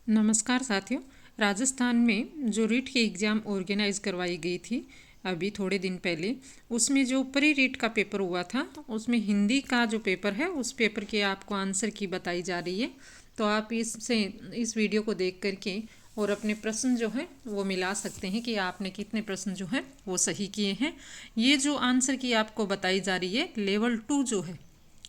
नमस्कार साथियों। राजस्थान में जो रीट की एग्ज़ाम ऑर्गेनाइज करवाई गई थी अभी थोड़े दिन पहले, उसमें जो प्री रीट का पेपर हुआ था उसमें हिंदी का जो पेपर है उस पेपर के आपको आंसर की बताई जा रही है। तो आप इस वीडियो को देख करके और अपने प्रश्न जो है वो मिला सकते हैं कि आपने कितने प्रश्न जो है वो सही किए हैं। ये जो आंसर की आपको बताई जा रही है लेवल 2 जो है,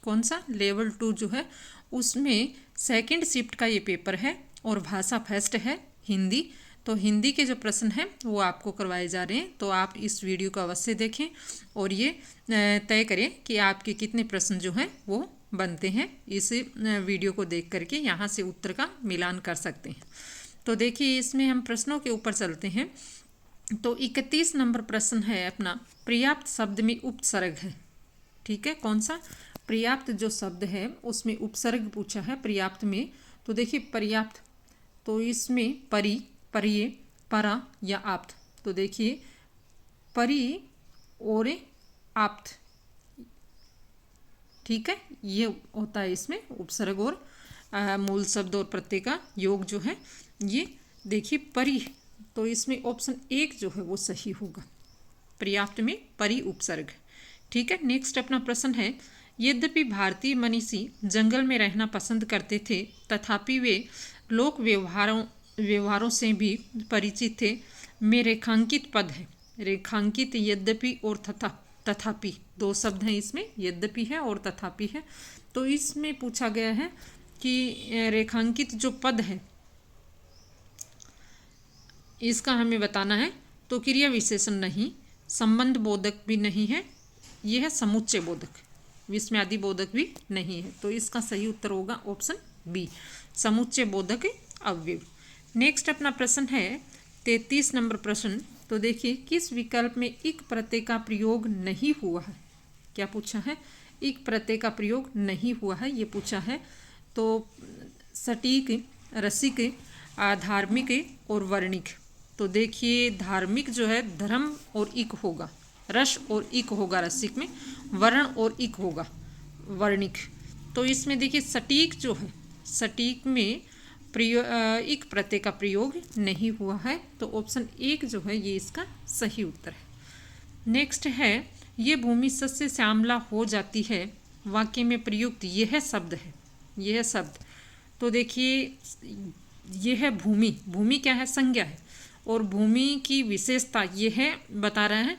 कौन सा लेवल 2 जो है उसमें सेकंड शिफ्ट का ये पेपर है और भाषा फर्स्ट है हिंदी। तो हिंदी के जो प्रश्न हैं वो आपको करवाए जा रहे हैं, तो आप इस वीडियो को अवश्य देखें और ये तय करें कि आपके कितने प्रश्न जो हैं वो बनते हैं। इस वीडियो को देख करके यहाँ से उत्तर का मिलान कर सकते हैं। तो देखिए इसमें हम प्रश्नों के ऊपर चलते हैं। तो 31 नंबर प्रश्न है अपना, पर्याप्त शब्द में उपसर्ग है। ठीक है, कौन सा पर्याप्त जो शब्द है उसमें उपसर्ग पूछा है पर्याप्त में। तो देखिए पर्याप्त, तो इसमें परि, परिये, परा या आप्त। तो देखिए परि और आप्त, ठीक है, ये होता है इसमें उपसर्ग और मूल शब्द और प्रत्यय का योग जो है ये। देखिए परि, तो इसमें ऑप्शन 1 जो है वो सही होगा, पर्याप्त में परि उपसर्ग। ठीक है, नेक्स्ट अपना प्रश्न है, यद्यपि भारतीय मनीषी जंगल में रहना पसंद करते थे तथापि वे लोक व्यवहारों से भी परिचित थे। में रेखांकित पद है। रेखांकित यद्यपि और तथापि, दो शब्द हैं इसमें, यद्यपि है और तथापि है। तो इसमें पूछा गया है कि रेखांकित जो पद है इसका हमें बताना है। तो क्रिया विशेषण नहीं, संबंध बोधक भी नहीं है, यह है समुच्चय बोधक, विस्मयादि बोधक भी नहीं है। तो इसका सही उत्तर होगा ऑप्शन बी, समुच्चय बोधक अवयव। नेक्स्ट अपना प्रश्न है 33 नंबर प्रश्न। तो देखिए किस विकल्प में इक प्रत्यय का प्रयोग नहीं हुआ है। क्या पूछा है, इक प्रत्यय का प्रयोग नहीं हुआ है ये पूछा है। तो सटीक, रसिक, धार्मिक और वर्णिक। तो देखिए धार्मिक जो है धर्म और इक होगा, रस और इक होगा रसिक में, वर्ण और इक होगा वर्णिक। तो इसमें देखिए सटीक जो है, सटीक में इक प्रत्यय का प्रयोग नहीं हुआ है। तो ऑप्शन 1 जो है ये इसका सही उत्तर है। नेक्स्ट है, ये भूमि सस्य श्यामला हो जाती है, वाक्य में प्रयुक्त यह शब्द है, यह शब्द। तो देखिए यह है भूमि, भूमि क्या है, संज्ञा है, और भूमि की विशेषता ये है बता रहे हैं।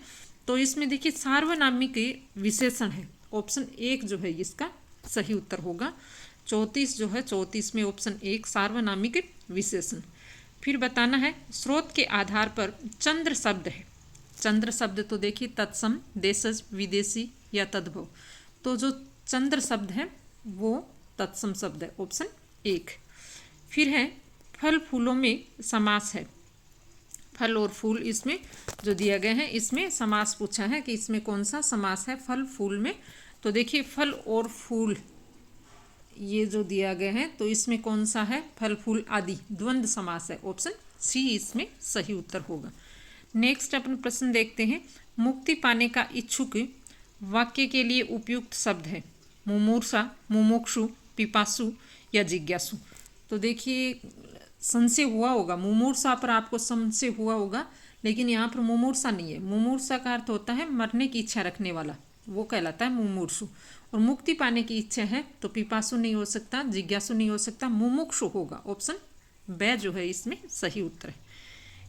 तो इसमें देखिए सार्वनामिक विशेषण है, ऑप्शन 1 जो है इसका सही उत्तर होगा। 34 जो है 34 में ऑप्शन 1 सार्वनामिक विशेषण। फिर बताना है स्रोत के आधार पर चंद्र शब्द है। चंद्र शब्द तो देखिए तत्सम, देशज, विदेशी या तद्भव। तो जो चंद्र शब्द है वो तत्सम शब्द है, ऑप्शन 1। फिर है फल फूलों में समास है। फल और फूल इसमें जो दिया गया है इसमें समास पूछा है कि इसमें कौन सा समास है फल फूल में। तो देखिए फल और फूल ये जो दिया गया है तो इसमें कौन सा है, फल फूल आदि, द्वंद्व समास है, ऑप्शन सी इसमें सही उत्तर होगा। नेक्स्ट अपन प्रश्न देखते हैं, मुक्ति पाने का इच्छुक वाक्य के लिए उपयुक्त शब्द है मुमूर्षा, मुमुक्षु, पिपासु या जिज्ञासु। तो देखिए संशय हुआ होगा, मुमूर्षा पर आपको संशय हुआ होगा, लेकिन यहाँ पर मुमूर्षा नहीं है। मुमूर्षा का अर्थ होता है मरने की इच्छा रखने वाला, वो कहलाता है मुमूर्षु। और मुक्ति पाने की इच्छा है तो पिपासु नहीं हो सकता, जिज्ञासु नहीं हो सकता, मुमुक्षु होगा, ऑप्शन ब जो है इसमें सही उत्तर है।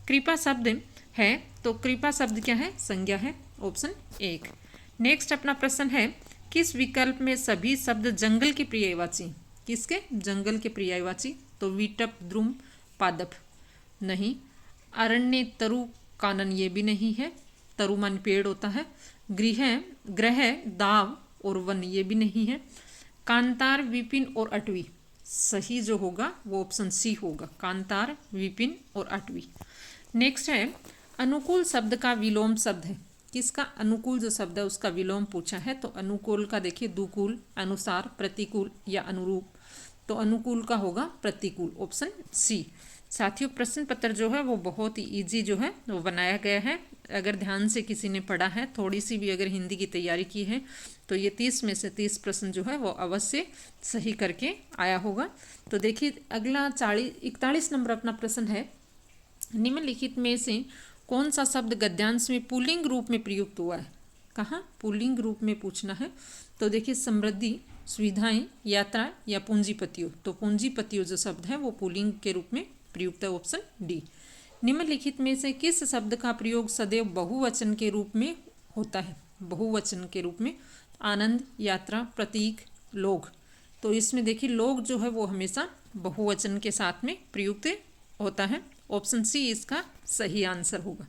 कृपा शब्द है, तो कृपा शब्द क्या है, संज्ञा है, ऑप्शन 1। नेक्स्ट अपना प्रश्न है, किस विकल्प में सभी शब्द जंगल के पर्यायवाची, किसके, जंगल के पर्यायवाची। तो विटप, द्रुम, पादप नहीं। अरण्य, तरु, कानन ये भी नहीं है, तरु मन पेड़ होता है। ग्रह, दाव और वन ये भी नहीं है। कांतार, विपिन और अटवी, सही जो होगा वो ऑप्शन सी होगा, कांतार, विपिन और अटवी। नेक्स्ट है अनुकूल शब्द का विलोम शब्द है, किसका, अनुकूल जो शब्द है उसका विलोम पूछा है। तो अनुकूल का देखिए दुकूल, अनुसार, प्रतिकूल या अनुरूप। तो अनुकूल का होगा प्रतिकूल, ऑप्शन सी। साथियों प्रश्न पत्र जो है वो बहुत ही ईजी जो है वो बनाया गया है। अगर ध्यान से किसी ने पढ़ा है, थोड़ी सी भी अगर हिंदी की तैयारी की है, तो ये 30 में से 30 प्रश्न जो है वो अवश्य सही करके आया होगा। तो देखिए अगला 41 नंबर अपना प्रश्न है, निम्नलिखित में से कौन सा शब्द गद्यांश में पुल्लिंग रूप में प्रयुक्त हुआ है। कहाँ? पुल्लिंग रूप में पूछना है। तो देखिए समृद्धि, सुविधाएं, यात्रा या पूंजीपतियों। तो पूंजीपतियों जो शब्द है वो पुल्लिंग के रूप में प्रयुक्त है, ऑप्शन डी। निम्नलिखित में से किस शब्द का प्रयोग सदैव बहुवचन के रूप में होता है? बहुवचन के रूप में आनंद, यात्रा, प्रतीक, लोग। तो इसमें देखिए लोग जो है वो हमेशा बहुवचन के साथ में प्रयुक्त होता है, ऑप्शन सी इसका सही आंसर होगा।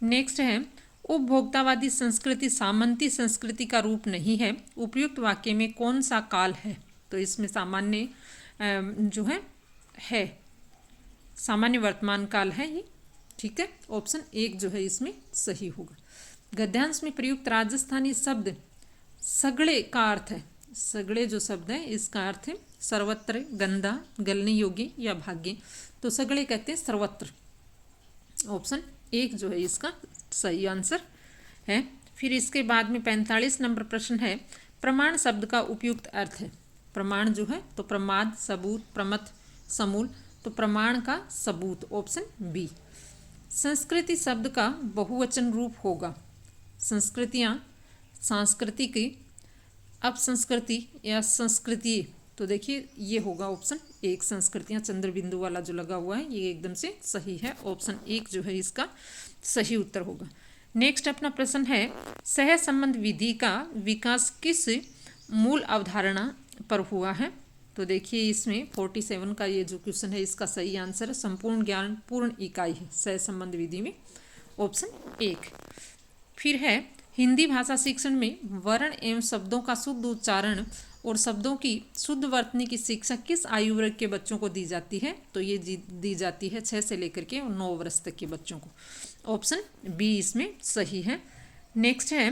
नेक्स्ट है, उपभोक्तावादी संस्कृति सामंती संस्कृति का रूप नहीं है, उपयुक्त वाक्य में कौन सा काल है? तो इसमें सामान्य जो है सामान्य वर्तमान काल है ये, ठीक है, ऑप्शन एक जो है इसमें सही होगा। गद्यांश में प्रयुक्त राजस्थानी शब्द सगड़े का अर्थ है, सगड़े जो शब्द है इसका अर्थ है सर्वत्र, गंदा, गलने योग्य या भाग्य। तो सगड़े कहते हैं सर्वत्र, ऑप्शन एक जो है इसका सही आंसर है। फिर इसके बाद में 45 नंबर प्रश्न है, प्रमाण शब्द का उपयुक्त अर्थ है। प्रमाण जो है तो प्रमाद, सबूत, प्रमथ, समूल। तो प्रमाण का सबूत, ऑप्शन बी। संस्कृति शब्द का बहुवचन रूप होगा। संस्कृतियाँ, सांस्कृतिक, अपसंस्कृति या संस्कृति। तो देखिए ये होगा ऑप्शन एक, संस्कृतियाँ चंद्र बिंदु वाला जो लगा हुआ है ये एकदम से सही है, ऑप्शन एक जो है इसका सही उत्तर होगा। नेक्स्ट अपना प्रश्न है, सह संबंध विधि का विकास किस मूल अवधारणा पर हुआ है? तो देखिए इसमें 47 का ये जो क्वेश्चन है इसका सही आंसर है संपूर्ण ज्ञान पूर्ण इकाई है सह संबंध विधि में, ऑप्शन एक। फिर है, हिंदी भाषा शिक्षण में वर्ण एवं शब्दों का शुद्ध उच्चारण और शब्दों की शुद्ध वर्तनी की शिक्षा किस आयु वर्ग के बच्चों को दी जाती है? तो ये दी जाती है 6 से लेकर के 9 वर्ष तक के बच्चों को, ऑप्शन बी इसमें सही है। नेक्स्ट है,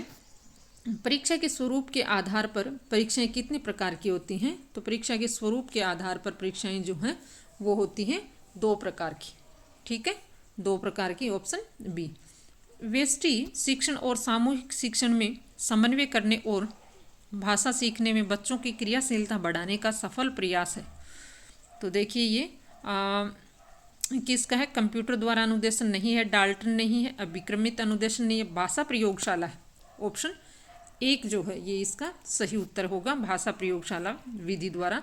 परीक्षा के स्वरूप के आधार पर परीक्षाएं कितने प्रकार की होती हैं? तो परीक्षा के स्वरूप के आधार पर परीक्षाएं जो हैं वो होती हैं 2 प्रकार की, ठीक है, 2 प्रकार की, ऑप्शन बी। व्यष्टि शिक्षण और सामूहिक शिक्षण में समन्वय करने और भाषा सीखने में बच्चों की क्रियाशीलता बढ़ाने का सफल प्रयास है। तो देखिए ये किसका है? कंप्यूटर द्वारा अनुदेशन नहीं है, डाल्टन नहीं है, अभिक्रमित अनुदेशन नहीं है, भाषा प्रयोगशाला है, ऑप्शन एक जो है ये इसका सही उत्तर होगा, भाषा प्रयोगशाला विधि द्वारा।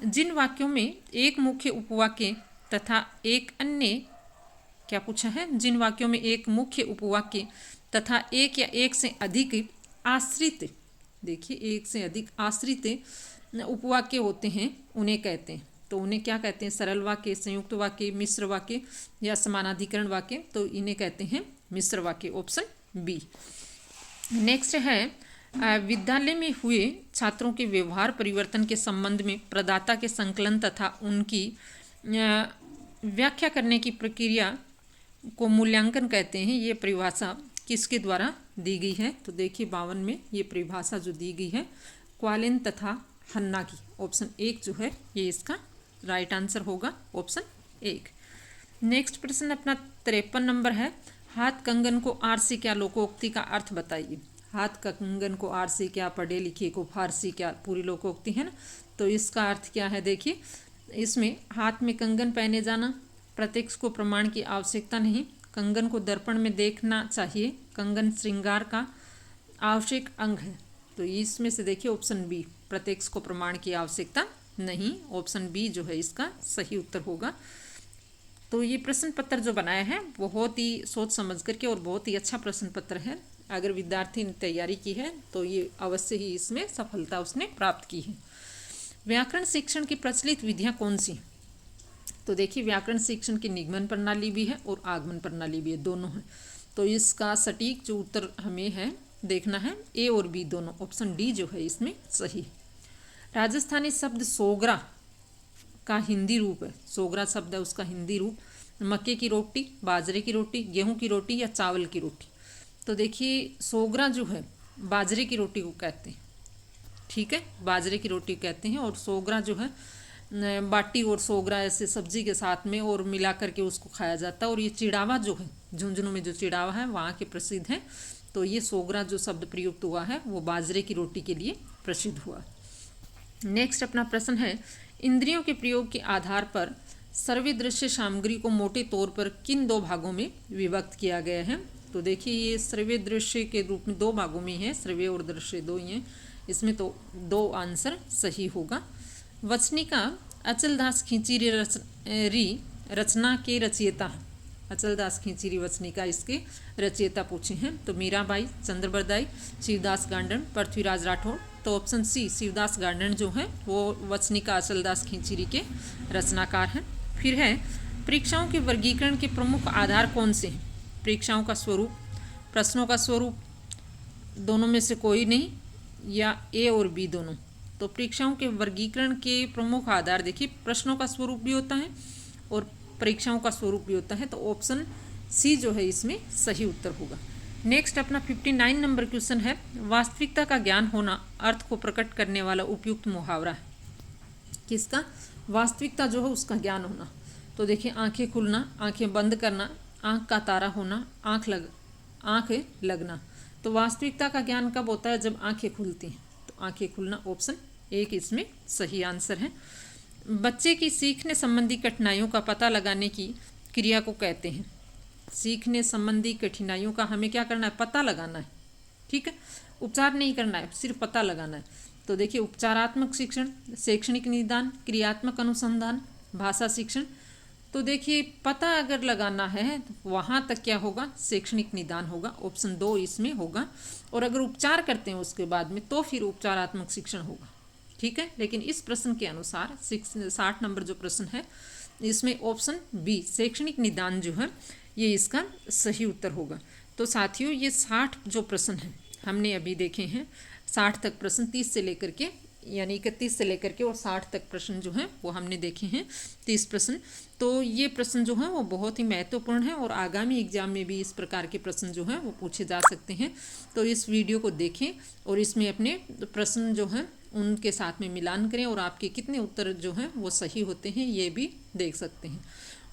जिन वाक्यों में एक मुख्य उपवाक्य तथा एक अन्य, क्या पूछा है? जिन वाक्यों में एक मुख्य उपवाक्य तथा एक या एक से अधिक आश्रित, देखिए एक से अधिक आश्रित उपवाक्य होते हैं उन्हें कहते हैं। तो उन्हें क्या कहते हैं? सरल वाक्य, संयुक्त वाक्य, मिश्र वाक्य या समानाधिकरण वाक्य। तो इन्हें कहते हैं मिश्र वाक्य, ऑप्शन बी। नेक्स्ट है, विद्यालय में हुए छात्रों के व्यवहार परिवर्तन के संबंध में प्रदाता के संकलन तथा उनकी व्याख्या करने की प्रक्रिया को मूल्यांकन कहते हैं। ये परिभाषा किसके द्वारा दी गई है? तो देखिए 52 में ये परिभाषा जो दी गई है क्वालिन तथा हन्ना की, ऑप्शन एक जो है ये इसका राइट आंसर होगा, ऑप्शन एक। नेक्स्ट प्रश्न अपना 53 नंबर है, हाथ कंगन को आर से क्या लोकोक्ति का अर्थ बताइए। हाथ कंगन को आर से क्या, पढ़े लिखे को फारसी क्या, पूरी लोकोक्ति है ना। तो इसका अर्थ क्या है? देखिए इसमें हाथ में कंगन पहने जाना, प्रत्यक्ष को प्रमाण की आवश्यकता नहीं, कंगन को दर्पण में देखना चाहिए, कंगन श्रृंगार का आवश्यक अंग है। तो इसमें से देखिए ऑप्शन बी, प्रत्यक्ष को प्रमाण की आवश्यकता नहीं, ऑप्शन बी जो है इसका सही उत्तर होगा। तो ये प्रश्न पत्र जो बनाया है बहुत ही सोच समझ करके और बहुत ही अच्छा प्रश्न पत्र है। अगर विद्यार्थी ने तैयारी की है तो ये अवश्य ही इसमें सफलता उसने प्राप्त की है। व्याकरण शिक्षण की प्रचलित विधियाँ कौन सी? तो देखिए व्याकरण शिक्षण की निगमन प्रणाली भी है और आगमन प्रणाली भी है, दोनों है। तो इसका सटीक जो उत्तर हमें है देखना है ए और बी दोनों, ऑप्शन डी जो है इसमें सही। राजस्थानी शब्द सोगरा का हिंदी रूप है, सोगरा शब्द है उसका हिंदी रूप, मक्के की रोटी, बाजरे की रोटी, गेहूं की रोटी या चावल की रोटी। तो देखिए सोगरा जो है बाजरे की रोटी को कहते हैं, ठीक है, बाजरे की रोटी कहते हैं। और सोगरा जो है बाटी और सोगरा ऐसे सब्जी के साथ में और मिला करके उसको खाया जाता है। और ये चिड़ावा जो है, झुंझुनू में जो चिड़ावा है वहाँ के प्रसिद्ध है। तो ये सोगरा जो शब्द प्रयुक्त हुआ है वो बाजरे की रोटी के लिए प्रसिद्ध हुआ। नेक्स्ट अपना प्रश्न है, इंद्रियों के प्रयोग के आधार पर सर्वे दृश्य सामग्री को मोटे तौर पर किन दो भागों में विभक्त किया गया है? तो देखिए ये सर्वे दृश्य के रूप में दो भागों में है, सर्वे और दृश्य दो ही हैं, इसमें तो दो आंसर सही होगा। वचनिका अचलदास खींचीरी रचना के रचयिता, अचलदास खींचीरी वचनिका इसके रचयिता पूछे हैं तो मीराबाई, चंद्रबरदाई, शिवदास गार्डन, पृथ्वीराज राठौड़। तो ऑप्शन सी शिवदास गार्डन जो है वो वचनिका अचलदास खींचीरी के रचनाकार हैं। फिर है परीक्षाओं के वर्गीकरण के प्रमुख आधार कौन से हैं? परीक्षाओं का स्वरूप, प्रश्नों का स्वरूप, दोनों में से कोई नहीं, या ए और बी दोनों। तो परीक्षाओं के वर्गीकरण के प्रमुख आधार देखिए प्रश्नों का स्वरूप भी होता है और परीक्षाओं का स्वरूप भी होता है। तो ऑप्शन सी जो है इसमें सही उत्तर होगा। नेक्स्ट अपना 59 नंबर क्वेश्चन है, वास्तविकता का ज्ञान होना अर्थ को प्रकट करने वाला उपयुक्त मुहावरा है। किसका? वास्तविकता जो है उसका ज्ञान होना। तो देखिए आंखें खुलना, आंखें बंद करना, आंख का तारा होना, आंख लगना। तो वास्तविकता का ज्ञान कब होता है? जब आंखें खुलती हैं। तो आंखें खुलना ऑप्शन एक इसमें सही आंसर है। बच्चे की सीखने संबंधी कठिनाइयों का पता लगाने की क्रिया को कहते हैं। सीखने संबंधी कठिनाइयों का हमें क्या करना है? पता लगाना है, ठीक है, उपचार नहीं करना है, सिर्फ पता लगाना है। तो देखिए उपचारात्मक शिक्षण, शैक्षणिक निदान, क्रियात्मक अनुसंधान, भाषा शिक्षण। तो देखिए पता अगर लगाना है तो वहाँ तक क्या होगा? शैक्षणिक निदान होगा, ऑप्शन 2 इसमें होगा। और अगर उपचार करते हैं उसके बाद में तो फिर उपचारात्मक शिक्षण होगा, ठीक है। लेकिन इस प्रश्न के अनुसार 60 नंबर जो प्रश्न है इसमें ऑप्शन बी शैक्षणिक निदान जो है ये इसका सही उत्तर होगा। तो साथियों ये 60 जो प्रश्न हैं हमने अभी देखे हैं, 60 तक प्रश्न 30 से लेकर के यानी 31 से लेकर के और 60 तक प्रश्न जो हैं वो हमने देखे हैं, 30 प्रश्न। तो ये प्रश्न जो हैं वो बहुत ही महत्वपूर्ण है और आगामी एग्जाम में भी इस प्रकार के प्रश्न जो हैं वो पूछे जा सकते हैं। तो इस वीडियो को देखें और इसमें अपने प्रश्न जो हैं उनके साथ में मिलान करें और आपके कितने उत्तर जो हैं वो सही होते हैं ये भी देख सकते हैं।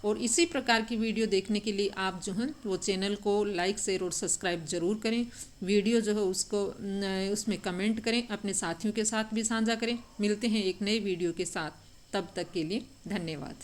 और इसी प्रकार की वीडियो देखने के लिए आप जो हैं वो चैनल को लाइक, शेयर और सब्सक्राइब जरूर करें। वीडियो जो है उसको उसमें कमेंट करें, अपने साथियों के साथ भी साझा करें। मिलते हैं एक नए वीडियो के साथ, तब तक के लिए धन्यवाद।